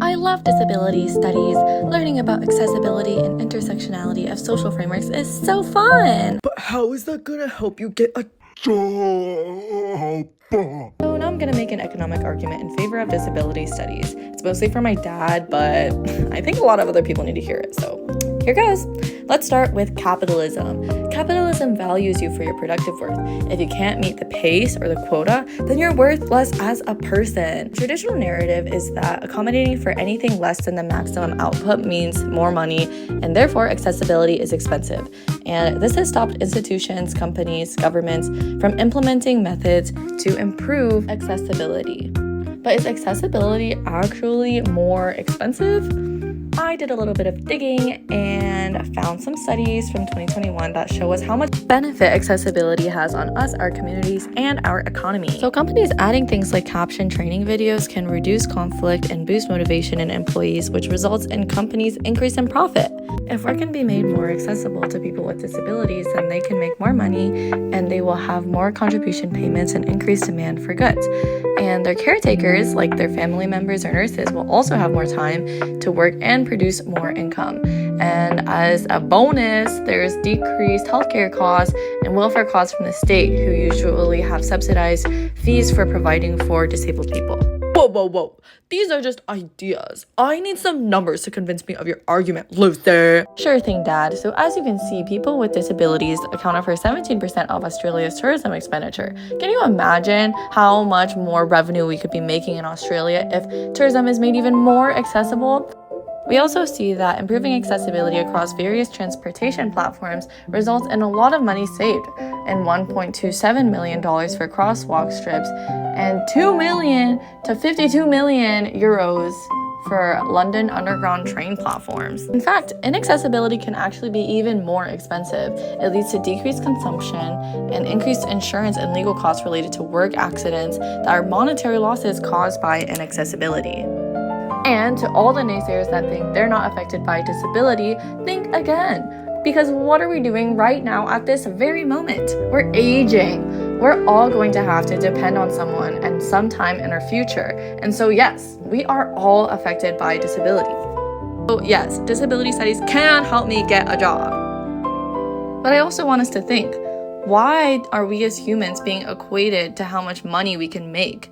I love disability studies. Learning about accessibility and intersectionality of social frameworks is so fun. But how is that gonna help you get a job? So now I'm gonna make an economic argument in favor of disability studies. It's mostly for my dad, but I think a lot of other people need to hear it, so here goes. Let's start with capitalism. Capitalism values you for your productive worth. If you can't meet the pace or the quota, then you're worth less as a person. Traditional narrative is that accommodating for anything less than the maximum output means more money, and therefore accessibility is expensive. And this has stopped institutions, companies, governments from implementing methods to improve accessibility. But is accessibility actually more expensive? I did a little bit of digging and found some studies from 2021 that show us how much benefit accessibility has on us, our communities, and our economy. So companies adding things like caption training videos can reduce conflict and boost motivation in employees, which results in companies' increase in profit. If work can be made more accessible to people with disabilities, then they can make more money and they will have more contribution payments and increased demand for goods. And their caretakers, like their family members or nurses, will also have more time to work and produce more income. And as a bonus, there's decreased healthcare costs and welfare costs from the state, who usually have subsidized fees for providing for disabled people. Whoa. These are just ideas. I need some numbers to convince me of your argument, loser. Sure thing, Dad. So as you can see, people with disabilities accounted for 17% of Australia's tourism expenditure. Can you imagine how much more revenue we could be making in Australia if tourism is made even more accessible? We also see that improving accessibility across various transportation platforms results in a lot of money saved, and $1.27 million for crosswalk strips and 2 million to 52 million euros for London Underground train platforms. In fact, inaccessibility can actually be even more expensive. It leads to decreased consumption and increased insurance and legal costs related to work accidents that are monetary losses caused by inaccessibility. And to all the naysayers that think they're not affected by disability, think again. Because what are we doing right now at this very moment? We're aging. We're all going to have to depend on someone and sometime in our future. And so yes, we are all affected by disability. So yes, disability studies can help me get a job. But I also want us to think, why are we as humans being equated to how much money we can make?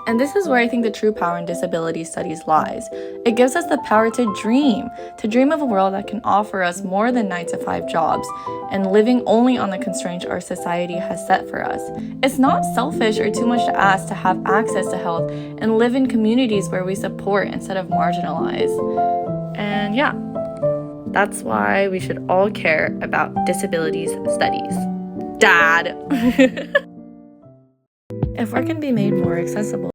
And this is where I think the true power in disability studies lies. It gives us the power to dream of a world that can offer us more than 9-to-5 jobs and living only on the constraints our society has set for us. It's not selfish or too much to ask to have access to health and live in communities where we support instead of marginalize. And yeah, that's why we should all care about disabilities studies. Dad! If work can be made more accessible,